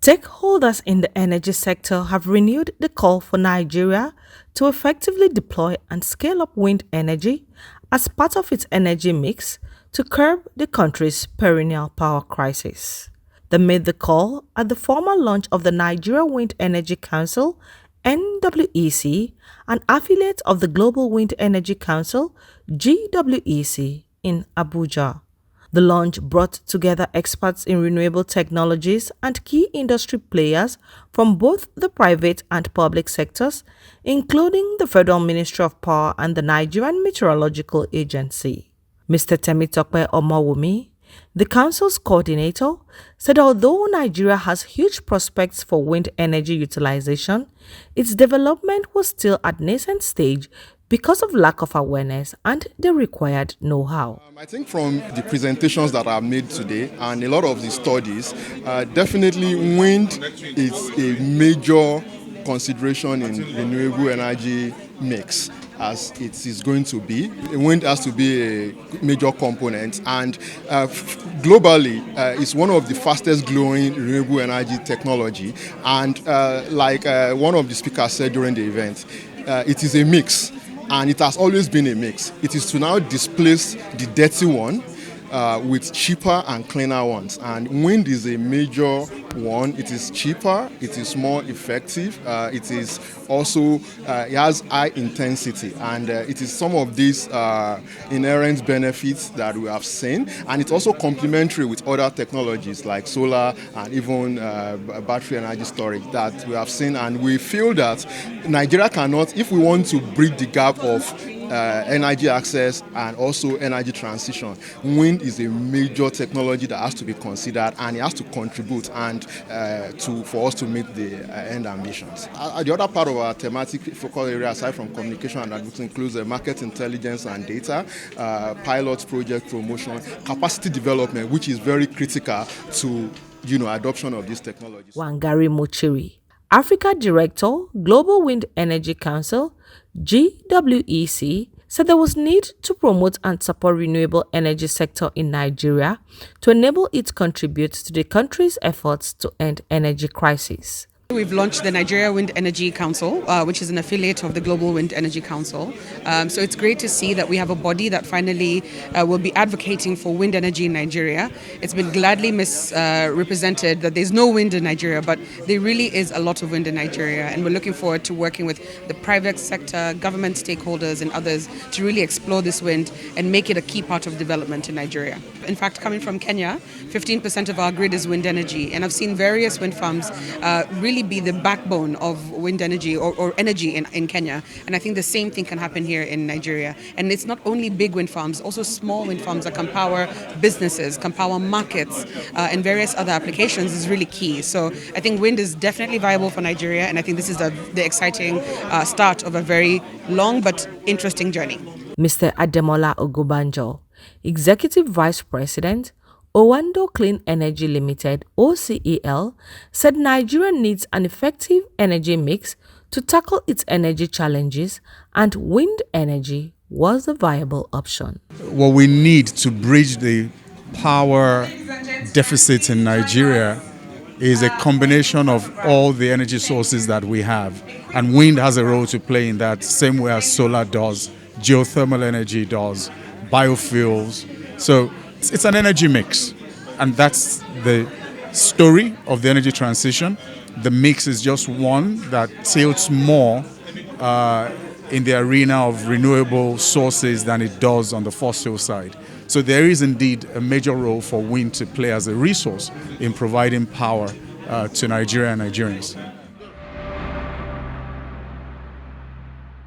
Stakeholders in the energy sector have renewed the call for Nigeria to effectively deploy and scale up wind energy as part of its energy mix to curb the country's perennial power crisis. They made the call at the formal launch of the Nigeria Wind Energy Council (NWEC), an affiliate of the Global Wind Energy Council (GWEC) in Abuja. The launch brought together experts in renewable technologies and key industry players from both the private and public sectors, including the Federal Ministry of Power and the Nigerian Meteorological Agency. Mr. Temitope Omowumi, the council's coordinator, said although Nigeria has huge prospects for wind energy utilization, its development was still at nascent stage because of lack of awareness and the required know-how. I think from the presentations that are made today and a lot of the studies, definitely wind is a major consideration in renewable energy mix, as it is going to be. Wind has to be a major component, and globally it's one of the fastest growing renewable energy technology, and like one of the speakers said during the event, it is a mix. And it has always been a mix. It is to now displace the dirty one with cheaper and cleaner ones. And wind is a major one. It is cheaper, it is more effective, it is also, it has high intensity. And it is some of these inherent benefits that we have seen. And it's also complementary with other technologies like solar and even battery energy storage that we have seen. And we feel that Nigeria cannot, if we want to bridge the gap of energy access and also energy transition, wind is a major technology that has to be considered, and it has to contribute and for us to meet the end ambitions. The other part of our thematic focal area, aside from communication and advocacy, includes market intelligence and data, pilot project promotion, capacity development, which is very critical to adoption of these technologies. Wangari Mochiri, Africa Director, Global Wind Energy Council, GWEC, said there was need to promote and support renewable energy sector in Nigeria to enable it contribute to the country's efforts to end energy crisis. We've launched the Nigeria Wind Energy Council, which is an affiliate of the Global Wind Energy Council. So it's great to see that we have a body that finally will be advocating for wind energy in Nigeria. It's been gladly misrepresented that there's no wind in Nigeria, but there really is a lot of wind in Nigeria. And we're looking forward to working with the private sector, government stakeholders and others to really explore this wind and make it a key part of development in Nigeria. In fact, coming from Kenya, 15% of our grid is wind energy. And I've seen various wind farms really be the backbone of wind energy or energy in Kenya. And I think the same thing can happen here in Nigeria. And it's not only big wind farms, also small wind farms that can power businesses, can power markets, and various other applications is really key. So I think wind is definitely viable for Nigeria, and I think this is the exciting start of a very long but interesting journey. Mr. Ademola Ogubanjo, Executive Vice President, Owando Clean Energy Limited (OCEL), said Nigeria needs an effective energy mix to tackle its energy challenges, and wind energy was a viable option. What we need to bridge the power deficit in Nigeria is a combination of all the energy sources that we have. And wind has a role to play in that, same way as solar does, geothermal energy does, biofuels. So it's an energy mix, and that's the story of the energy transition. The mix is just one that tilts more in the arena of renewable sources than it does on the fossil side. So there is indeed a major role for wind to play as a resource in providing power to Nigeria and Nigerians.